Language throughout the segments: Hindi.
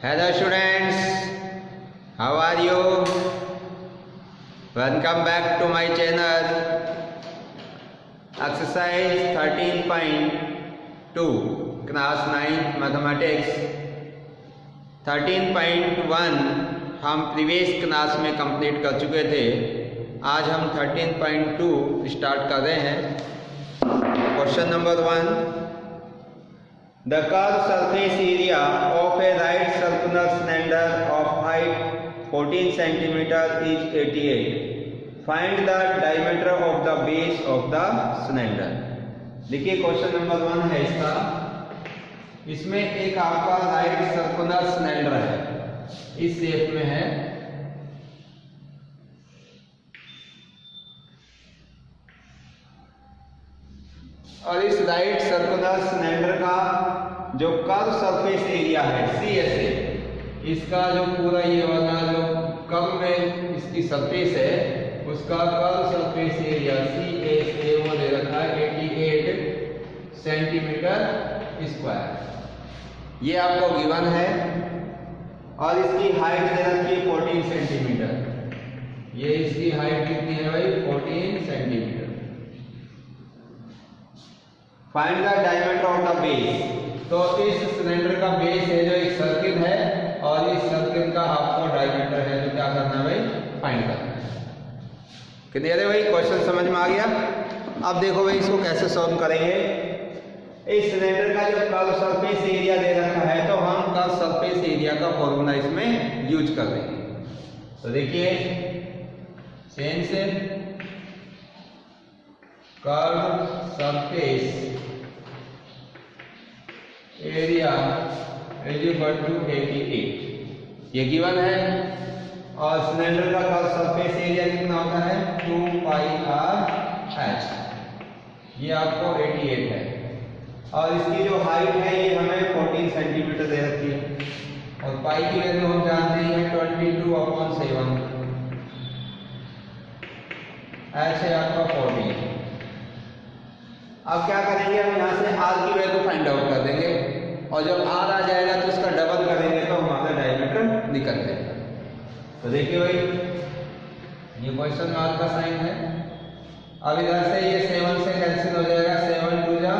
Hello students, how are you? Welcome back to my channel. Exercise 13.2 class 9 mathematics 13.1 हम प्रीवियस क्लास में कंप्लीट कर चुके थे। आज हम 13.2 स्टार्ट कर रहे हैं। Question number 1, the curved surface area of a right circular cylinder of height 14 cm is 88. Find the diameter of the base of the cylinder. देखिए क्वेश्चन नंबर 1 है इसका। इसमें एक आपका राइट सर्कुलर सिलेंडर है, इस शेप में है। और इस राइट सर्कुलर सिलेंडर का जो कर्व सरफेस एरिया है CSA, इसका जो पूरा ये वाला जो कर्व में इसकी सरफेस है उसका कर्व सरफेस एरिया CSA वो दे रखा है 88 सेंटीमीटर स्क्वायर। ये आपको गिवन है। और इसकी हाइट दे रखी है 14 सेंटीमीटर। ये इसकी हाइट कितनी है भाई? 14 centimetre. Find the diameter of the base. तो इस सिलेंडर का बेस है जो एक सर्किल है, और इस सर्किल का आपको डायमीटर है जो क्या करना है भाई? फाइंड करना है। क्लियर है भाई? क्वेश्चन समझ में आ गया? अब देखो भाई इसको कैसे सॉल्व करेंगे। इस सिलेंडर का जो कर्व सरफेस एरिया दे रखा है तो हम कर्व सरफेस एरिया का फॉर्मूला इसमें यूज कर लेंगे। तो देखिए since curve surface area is equal to 88, ये गिवन है। और सिलेंडर का कर्व सरफेस एरिया कितना होता है? 2πr/h, ये आपको 88 है। और इसकी जो हाइट है ये हमें 14 सेंटीमीटर दे रखी है। और पाई की वैल्यू हम जानते हैं 22/7। h है आपका 14। अब क्या करेंगे, हम यहाँ से r की वैल्यू फाइंड आउट कर देंगे, और जब r आ जाएगा तो इसका डबल करेंगे तो हमारा डायमीटर निकल जाएगा। तो देखिए भाई ये क्वेश्चन मार्क का साइन है। अब इधर से ये 7 से कैंसिल हो जाएगा, 7 2 जा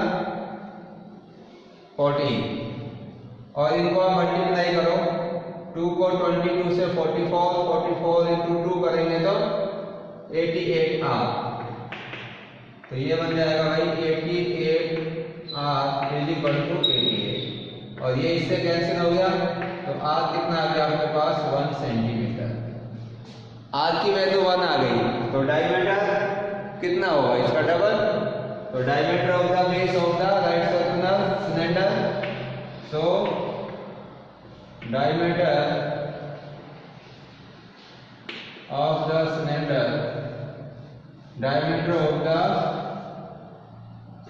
14, और इनको आप मल्टीप्लाई करो। 2 को 22 से 44 इंटू 2 करेंगे तो 88r। तो ये बन जाएगा भाई 88r इज इक्वल टू 88। और ये इससे कैंसिल हो गया तो r कितना आ गया आपके पास? 1 सेंटीमीटर। r की वैल्यू 1 आ गई तो डायमीटर कितना होगा? इसका डबल। तो diameter of the base of the right circular cylinder, so diameter of the cylinder, diameter of the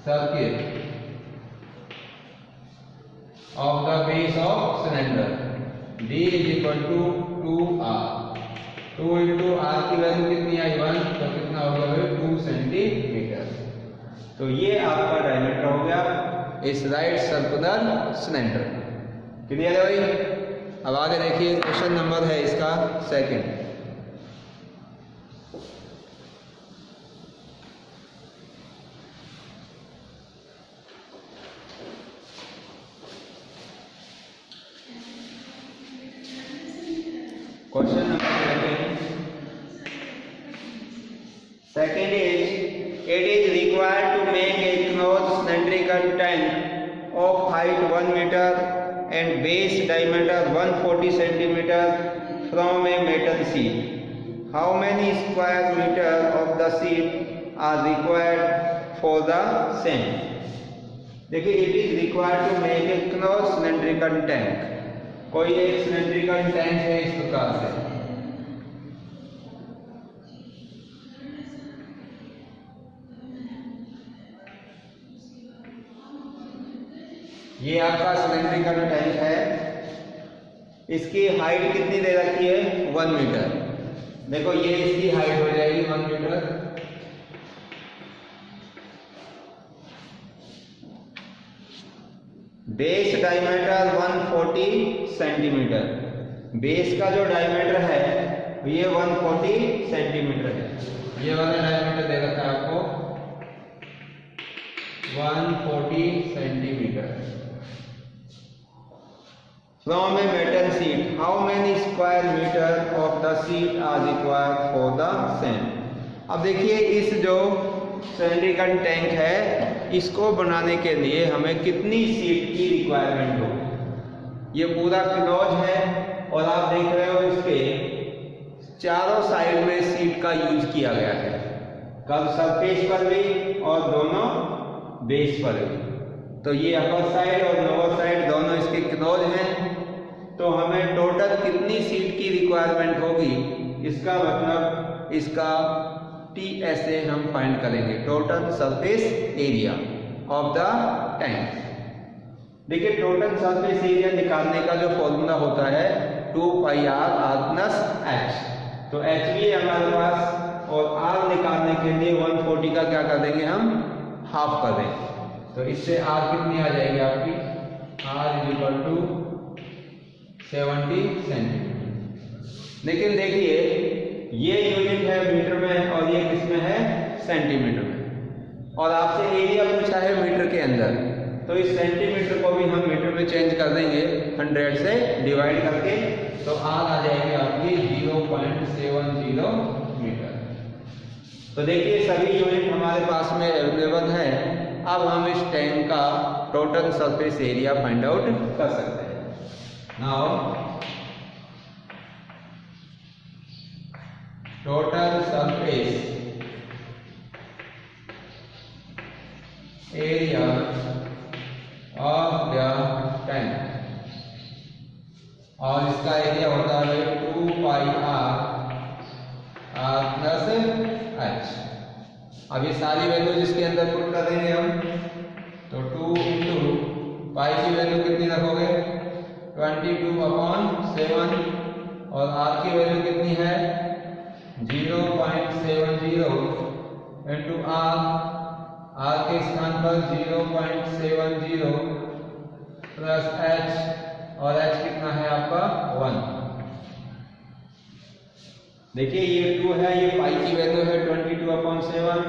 circle of the base of cylinder D is equal to 2r। 2 into r की वैल्यू कितनी आई? 1, तो कितना हो गया भाई? 2 सेंटीमीटर। तो ये आपका डायमीटर हो गया इस राइट सर्कुलर सिलेंडर। क्लियर है भाई? अब आगे देखिए क्वेश्चन नंबर है इसका second. Question number second is, it is required to make a closed cylindrical tank of height 1 meter and base diameter 140 centimeter from a metal sheet. How many square meter of the sheet are required for the same? देखिए it is required to make a closed cylindrical tank। कोई एक सिलेंड्रिकल टैंक है इस प्रकार से। ये आपका सिलेंड्रिकल टैंक है, इसकी हाइट कितनी दे रखी है? 1 मीटर। देखो ये इसकी हाइट हो जाएगी 1 metre. Base diameter 140 centimetre, base का जो डायमीटर है ये 140 सेंटीमीटर है। ये वाला डायमीटर दे रखा है आपको 140 centimetre. From a metal sheet, how many square meter of the sheet are required for the same? अब देखिए इस जो सिलिकॉन टैंक है इसको बनाने के लिए हमें कितनी शीट की रिक्वायरमेंट होगी। ये पूरा क्लोज है और आप देख रहे हो इसके चारों साइड में शीट का यूज किया गया है, कब सरफेस पर भी और दोनों बेस पर भी। तो ये अपर साइड और लोअर साइड दोनों इसके क्लोज हैं। तो हमें टोटल कितनी शीट की रिक्वायरमेंट होगी, इसका मतलब इसका TSA हम फाइंड करेंगे, total surface area of the tank. देखिए टोटल सरफेस एरिया निकालने का जो फॉर्मूला होता है 2πr+h। तो h भी है हमारे पास और r निकालने के लिए 140 का क्या कर देंगे हम, हाफ कर देंगे। तो इससे r कितनी आ जाएगी आपकी, r 70 सेंटीमीटर। लेकिन देखिए ये यूनिट है मीटर में और ये किसमें है, सेंटीमीटर में, और आपसे एरिया पूछा है मीटर के अंदर। तो इस सेंटीमीटर को भी हम मीटर में चेंज कर देंगे 100 से डिवाइड करके, तो r आ जाएगी आपकी 0.70 मीटर। तो देखिए सभी यूनिट हमारे पास में अवेलेबल है। अब हम इस टैंक का total surface area find out कर सकते हैं। Now total surface area of the tank, और इसका एरिया होता है 2πr+h। अब ये सारी वैल्यू जिसके अंदर पुट कर देंगे हम, तो 2 इंटू पाई की वैल्यू कितनी रखोगे 22/7 और r की वैल्यू कितनी है 0.70 इंटू r के स्थान पर 0.70 प्लस h, और h कितना है आपका 1। देखिए ये 2 है, ये पाई की वैल्यू है 22/7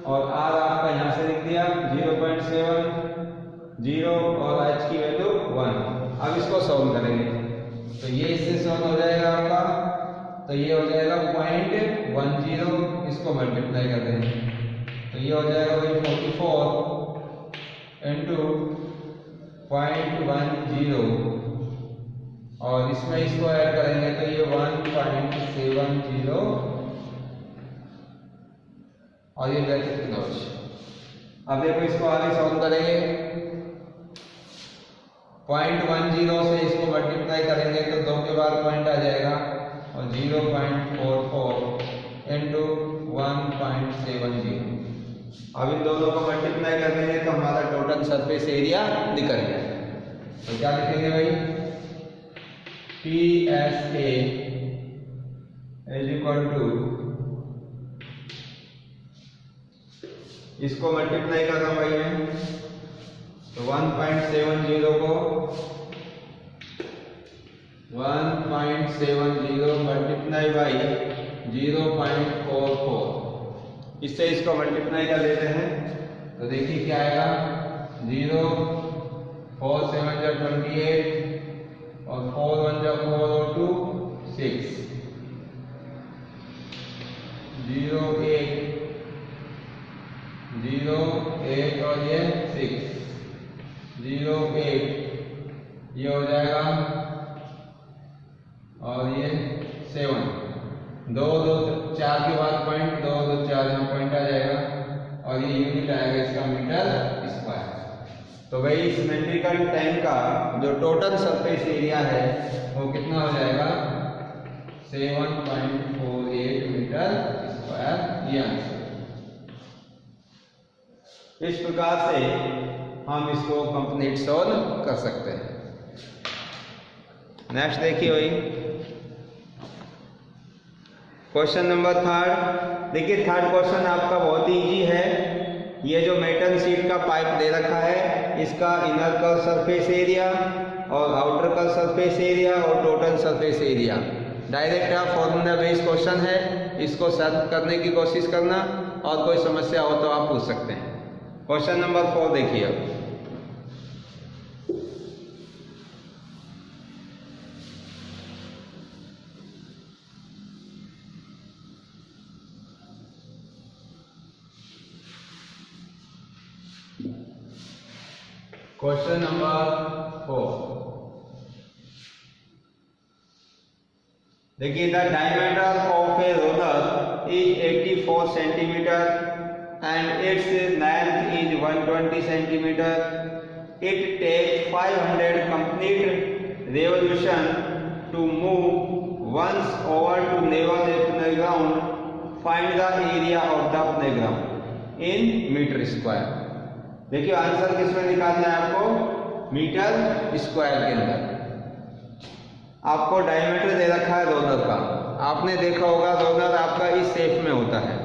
और r आपका यहाँ से लिख दिया 0.70 और h की वैल्यू 1। अब इसको सॉल्व करेंगे तो ये इससे सॉल्व हो जाएगा आपका, तो ये हो जाएगा 0.10, इसको मल्टीप्लाई कर देंगे तो ये हो जाएगा वही 44 इंटू 0.10 और इसमें इसको ऐड करेंगे तो ये 1.70 और ये ब्रैकेट क्लोज। अब देखो इसको आगे सॉल्व करेंगे 0.10 से इसको मल्टीप्लाई करेंगे तो 2 के बाद पॉइंट आ जाएगा और 0.44 इंटू 1.70। अब इन दोनों को मल्टीप्लाई कर देंगे तो हमारा टोटल सरफेस एरिया निकल जाएगा। तो क्या लिखेंगे भाई, TSA इज इक्वल टू, इसको मल्टीप्लाई कर रहा हूं भाई मैं, तो 1.70 को 1.70 मल्टीप्लाई बाई 0.44, इससे इसको मल्टीप्लाई कर लेते हैं तो देखिए क्या आएगा 0 4 7 जा 28 और 4 1 जा 4 और 2 6 0 8 0 8 और ये 6 0 8 ये हो जाएगा और ये 7 2 2 4 के बाद पॉइंट 2 2 4 यहाँ पॉइंट आ जाएगा और ये यूनिट आएगा इसका मीटर स्क्वायर। तो भाई इस सिमेट्रिकल टैंक का जो टोटल सरफेस एरिया है वो कितना हो जाएगा 7.48 मीटर स्क्वायर, ये आंसर। इस प्रकार से हम इसको कंप्लीट सॉल्व कर सकते हैं। नेक्स्ट देखिए भाई क्वेश्चन नंबर 3। देखिए थर्ड क्वेश्चन आपका बहुत ही इजी है। ये जो मेटल शीट का पाइप दे रखा है इसका इनर कर्व सरफेस एरिया और आउटर कर्व सरफेस एरिया और टोटल सरफेस एरिया। डायरेक्ट आप फॉर्मूला बेस्ड क्वेश्चन है, इसको सॉल्व करने की कोशिश करना और कोई समस्या हो तो आप पूछ सकते हैं। क्वेश्चन नंबर 4 देखिए अब। क्वेश्चन नंबर 4 देखिए, the diameter of a roller is 84 centimetre and its length is 120 centimeter. It takes 500 complete revolution to move once over to level the playground. Find the area of the playground in meter square. देखिए आंसर किसमें निकालना है आपको, मीटर स्क्वायर के अंदर। आपको डायमीटर दे रखा है रोलर का, आपने देखा होगा रोलर आपका इस शेप में होता है,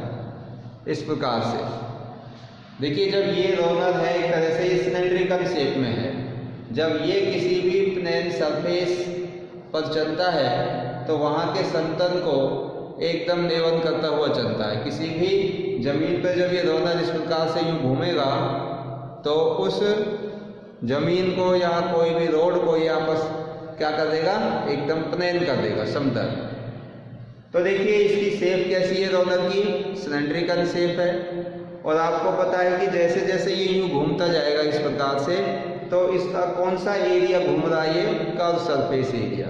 इस प्रकार से। देखिए जब ये रोलर है एक तरह से सिलेंड्रिकल शेप में है, जब ये किसी भी प्लेन सरफेस पर चलता है तो वहाँ के समतल को एकदम लेवल करता हुआ चलता है। किसी भी जमीन पर जब ये रोलर इस प्रकार से यूँ घूमेगा तो उस जमीन को या कोई भी रोड को ये आपस क्या कर देगा, एकदम प्लेन कर देगा, समतल। तो देखिए इसकी शेप कैसी है रोलर की, सिलेंड्रिकल शेप है। और आपको पता है कि जैसे जैसे ये यूँ घूमता जाएगा इस प्रकार से, तो इसका कौन सा एरिया घूम रहा है, ये curve surface area,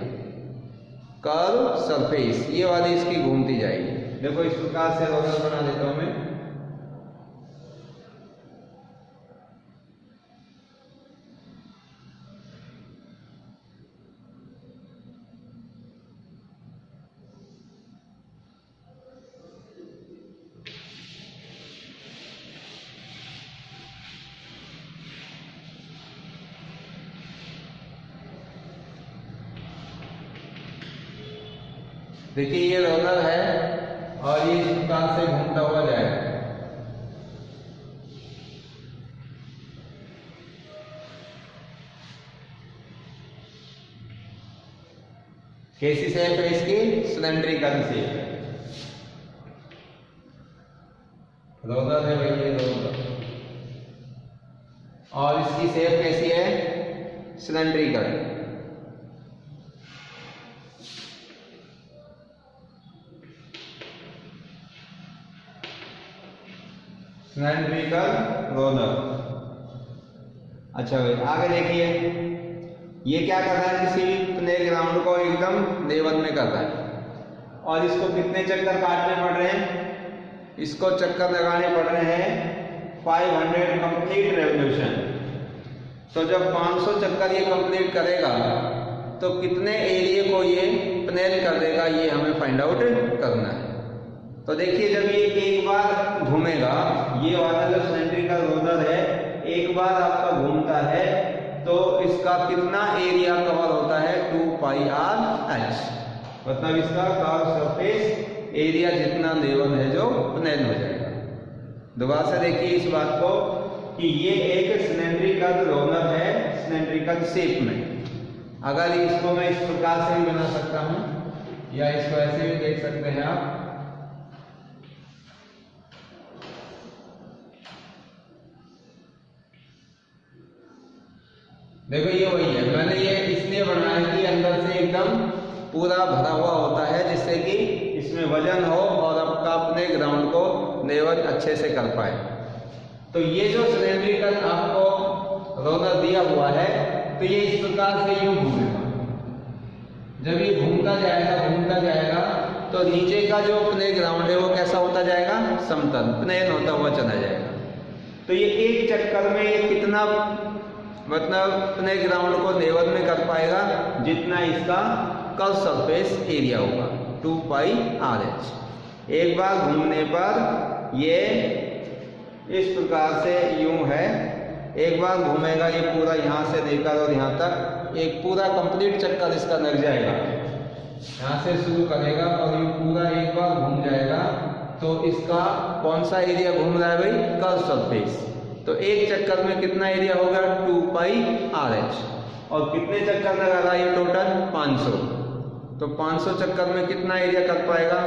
curve surface, ये वाली इसकी घूमती जाएगी। देखो इस प्रकार से रोलर बना देता हूं मैं। देखिए ये रोलर है और ये इस प्रकार से घूमता हुआ जाएगा। कैसी शेप है इसकी, सिलेंड्रिकल शेप है, रोलर है भाई ये रोलर। और इसकी शेप कैसी है, सिलेंड्रिकल। Cylindrical roller. अच्छा भाई आगे देखिए, ये क्या कर रहा है, किसी भी प्लेग्राउंड को एकदम लेवल में कर रहा है। और इसको कितने चक्कर काटने पड़ रहे हैं, इसको चक्कर लगाने पड़ रहे हैं 500 कंप्लीट रेवोल्यूशन। तो जब 500 चक्कर ये कंप्लीट करेगा तो कितने एरिया को ये प्लेन कर देगा, ये हमें फाइंड आउट करना है। तो देखिए जब ये एक बार घूमेगा, ये वाला जो सिलेंड्रिकल रोलर है एक बार आपका घूमता है तो इसका कितना एरिया कवर होता है, 2πr/h, मतलब इसका कर्व सरफेस एरिया जितना लेवल है जो प्लेन हो जाएगा। दोबारा से देखिए इस बात को कि ये एक सिलेंड्रिकल रोलर है, सिलेंड्रिकल शेप में। अगर इसको मैं इस प्रकार से भी बना सकता हूं या इसको ऐसे भी देख सकते हैं आप। देखो ये वही है, मैंने ये इसलिए बनाया कि अंदर से एकदम पूरा भरा हुआ होता है जिससे कि इसमें वजन हो और आपका अपने ग्राउंड को लेवल अच्छे से कर पाए। तो ये जो सिलेंड्रिकल आपको रोलर दिया हुआ है तो ये इस प्रकार से यूं घूमेगा। जब ये घूमता जाएगा तो नीचे का जो प्ले ग्राउंड है वो कैसा होता जाएगा, समतल प्लेन होता हुआ चला जाएगा। तो ये एक चक्कर में ये कितना मतलब प्ले ग्राउंड को लेवल में कर पाएगा, जितना इसका कर्व सरफेस एरिया होगा 2πr/h। एक बार घूमने पर ये इस प्रकार से यूं है, एक बार घूमेगा ये पूरा यहाँ से लेकर और यहाँ तक एक पूरा कंप्लीट चक्कर इसका लग जाएगा। यहाँ से शुरू करेगा और ये पूरा एक बार घूम जाएगा। तो इसका कौन सा एरिया घूम रहा है भाई, कर्व सरफेस। तो एक चक्कर में कितना एरिया होगा 2 पाई RH। और कितने चक्कर लगा रहा है ये टोटल 500, तो 500 चक्कर में कितना एरिया कर पाएगा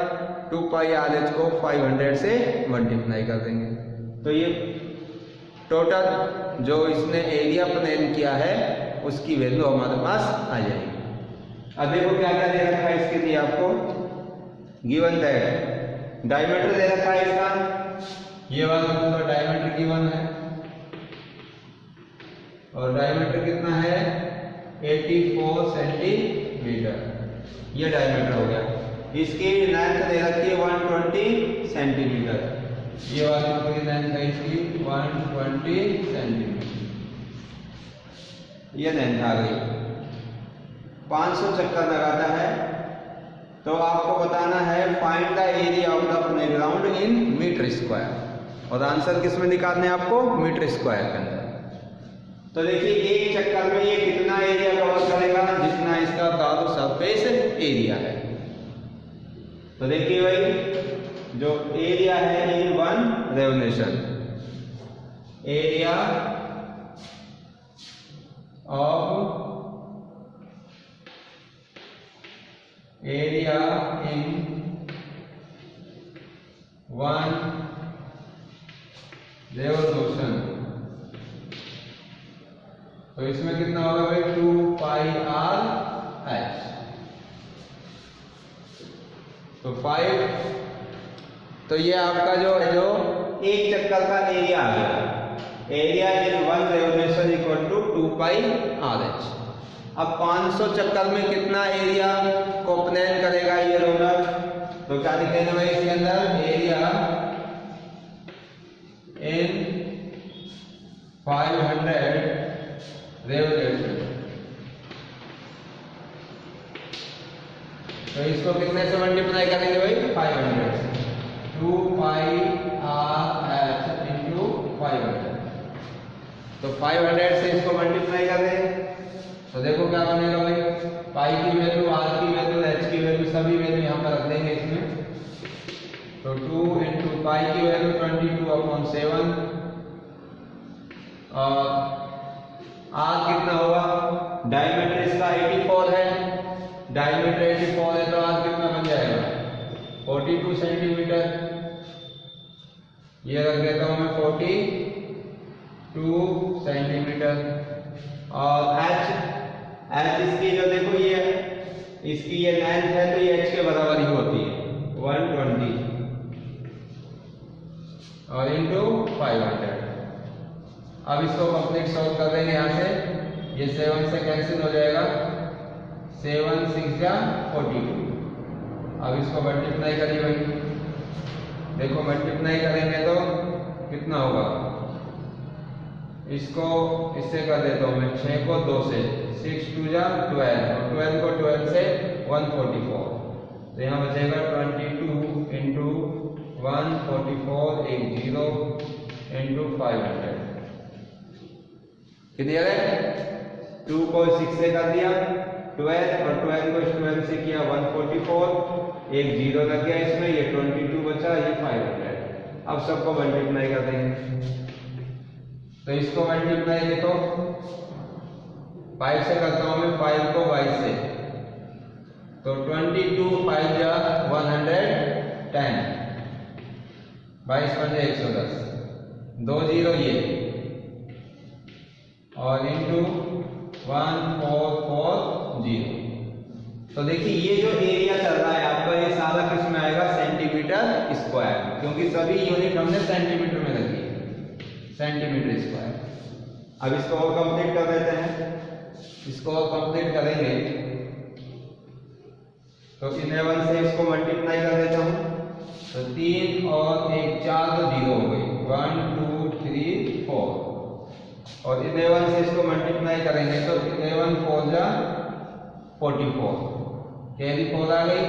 2 पाई RH को 500 से मल्टीप्लाई कर देंगे। तो ये टोटल जो इसने एरिया प्लान किया है उसकी वैल्यू हमारे पास आ जाएगी। अब देखो क्या क्या दे रखा है इसके लिए आपको। गिवन दैट डायमीटर दे रखा है इसका, ये वाला पूरा डायमीटर गिवन है और डायमीटर कितना है 84 सेंटीमीटर, ये डायमीटर हो गया। इसकी लेंथ दे रखी है 120 सेंटीमीटर, ये वाली पूरी लेंथ है इसकी 120 सेंटीमीटर, ये लेंथ आ गई। 500 चक्कर लगाता है तो आपको बताना है find the area of the playground in metre square, और आंसर किस में निकालने हैं आपको मीटर स्क्वायर के अंदर। तो देखिए एक चक्कर में ये कितना एरिया कवर करेगा जितना इसका कर्व सरफेस एरिया है। तो देखिए भाई जो एरिया है इन 1 revolution, area of in 1 revolution, तो इसमें कितना होगा भाई 2 पाई RH। तो 5, तो ये आपका जो एक चक्कर का एरिया आ गया। Area in 1 revolution equal to 2 pi RH। अब 500 चक्कर में कितना एरिया को प्लान करेगा ये रोलर, तो क्या लिखेंगे भाई इसके अंदर एरिया इन 500 रेवोल्यूशन। तो इसको कितने से मल्टीप्लाई करेंगे भाई 500 से, 2 पाई RH इंटू 500। तो 500 से इसको मल्टीप्लाई कर दें तो देखो क्या बनेगा भाई, पाई की वैल्यू, R की वैल्यू, H की वैल्यू, सभी वैल्यू यहाँ पर रख देंगे इसमें। तो 2 इंटू पाई की वैल्यू 22/7 और R कितना होगा, डायमीटर इसका 84 है, डायमीटर 84 है तो R कितना बन जाएगा 42 सेंटीमीटर। ये रख देता हूं मैं 42 सेंटीमीटर। और H इसकी जो देखो ये इसकी ये लेंथ है तो ये H के बराबर ही होती है 120 और इंटू 500। अब इसको कंप्लीट सॉल्व कर देंगे यहाँ से, ये 7 से कैंसिल हो जाएगा, 7 6 जा 42। अब इसको मल्टीप्लाई करिए भाई, देखो मल्टीप्लाई करेंगे तो कितना होगा, इसको इससे कर देता हूँ मैं 6 को 2 से, 6 2 जा 12 और 12 को 12 से 144। तो यहाँ बचेगा 22 इंटू 144 इंटू 500। कितनी है 2 को 6 से कर दिया 12 और 12 को 12 से किया 144, एक 0 लग गया इसमें, ये 22 बचा, ये 500। अब सबको मल्टीप्लाई कर देंगे तो इसको मल्टीप्लाई देखो 5 से करता हूं मैं, 5 को 22 से, तो 22 5 जा 110, 22 5 110, 2 0 ये और इंटू 1440। तो देखिए ये जो एरिया चल रहा है आपका ये सारा किस में आएगा सेंटीमीटर स्क्वायर, क्योंकि सभी यूनिट हमने सेंटीमीटर में रखी है, सेंटीमीटर स्क्वायर। अब इसको और कंप्लीट कर देते हैं, इसको और कंप्लीट करेंगे तो 11 से इसको मल्टीप्लाई कर देता हूं तो 3 और 1 4 तो 0 हो गई, 1 2 3 4 और 11 से इसको मल्टीप्लाई करेंगे तो 11 4 जा 44, कैरी 4 आ गई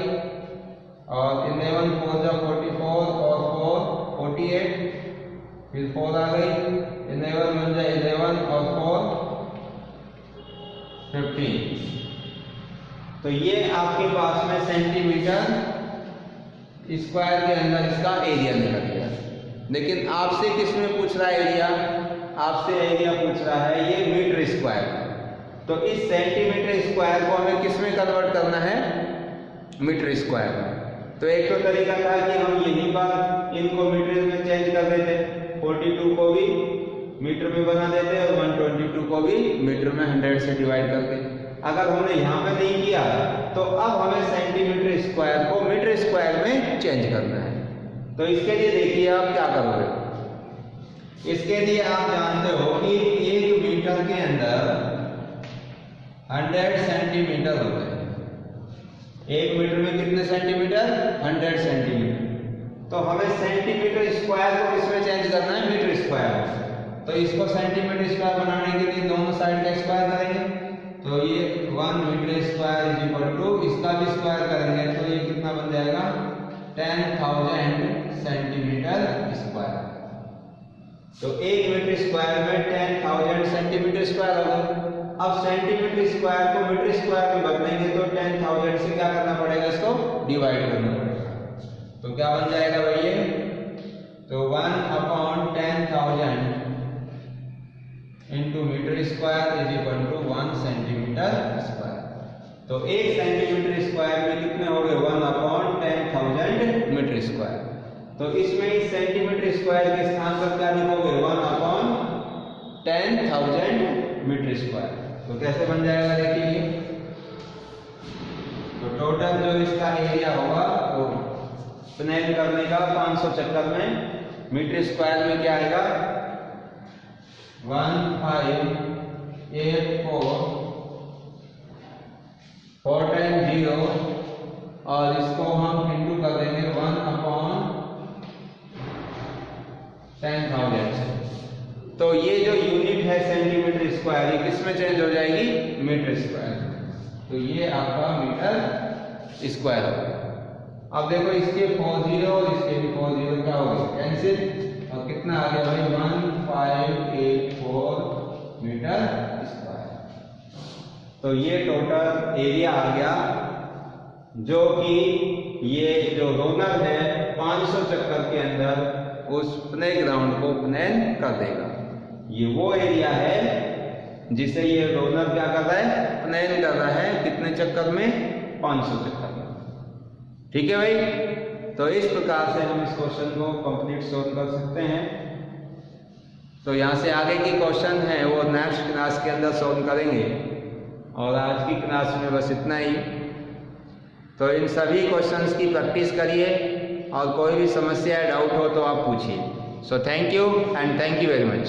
और 11 4 जा 44 और 4 48, फिर 4 आ गई, 11 बन जाए 11 और 4 15। तो ये आपके पास में सेंटीमीटर स्क्वायर के अंदर इसका एरिया निकल गया। लेकिन आपसे किस में पूछ रहा है एरिया, आपसे एरिया पूछ रहा है ये मीटर स्क्वायर, तो इस सेंटीमीटर स्क्वायर को हमें किस में कन्वर्ट करना है, मीटर स्क्वायर में। तो एक तो तरीका था कि हम यहीं पर इनको मीटर में चेंज कर देते, 42 को भी मीटर में बना देते और 122 को भी मीटर में 100 से डिवाइड करके। अगर हमने यहाँ पे नहीं किया तो अब हमें सेंटीमीटर स्क्वायर को मीटर स्क्वायर में चेंज करना है। तो इसके लिए देखिए आप क्या करोगे, इसके लिए आप जानते हो कि 1 मीटर के अंदर 100 सेंटीमीटर होते हैं। 1 मीटर में कितने सेंटीमीटर, 100 सेंटीमीटर। तो हमें सेंटीमीटर स्क्वायर को किसमें चेंज करना है, मीटर स्क्वायर में। तो इसको सेंटीमीटर स्क्वायर बनाने के लिए दोनों साइड का स्क्वायर करेंगे, तो ये 1 metre square is equal to इसका भी स्क्वायर करेंगे तो ये कितना बन जाएगा, 10,000 सेंटीमीटर स्क्वायर। तो 1 मीटर स्क्वायर में 10,000 सेंटीमीटर स्क्वायर होगा। अब सेंटीमीटर स्क्वायर को मीटर स्क्वायर में बदलेंगे तो 10,000 से क्या करना पड़ेगा, इसको डिवाइड करना पड़ेगा। तो क्या बन जाएगा भाई ये, तो 1/10,000 into metre square is equal to 1 centimetre square. तो 1 सेंटीमीटर स्क्वायर में कितने हो गए, 1/10,000 मीटर स्क्वायर। तो इसमें इस सेंटीमीटर स्क्वायर के स्थान पर क्या लिखोगे, 1/10,000 मीटर स्क्वायर। तो कैसे बन जाएगा देखिए, तो टोटल जो इसका एरिया होगा वो प्लेन करने का 500 चक्कर में मीटर स्क्वायर में क्या आएगा, 1584 टाइम 0 और इसको हम इंटू कर देंगे 1/10,000 से। तो ये जो यूनिट है सेंटीमीटर स्क्वायर ये किस में चेंज हो जाएगी, मीटर स्क्वायर। तो ये आपका मीटर स्क्वायर होगा। अब देखो इसके 40 और इसके भी 40 क्या हो गया, कैंसिल, और कितना आ गया भाई, 1584 मीटर स्क्वायर। तो ये टोटल एरिया आ गया जो कि ये जो रोलर है 500 चक्कर के अंदर उस प्ले ग्राउंड को प्लेन कर देगा। ये वो एरिया है जिसे ये रोलर क्या कर रहा है, प्लेन कर रहा है, कितने चक्कर में, 500 चक्कर में। ठीक है भाई, तो इस प्रकार से हम इस क्वेश्चन को कंप्लीट सॉल्व कर सकते हैं। तो यहाँ से आगे की क्वेश्चन है वो नेक्स्ट क्लास के अंदर सॉल्व करेंगे, और आज की क्लास में बस इतना ही। तो इन सभी क्वेश्चंस की प्रैक्टिस करिए, और कोई भी समस्या या डाउट हो तो आप पूछिए। So thank you and thank you very much.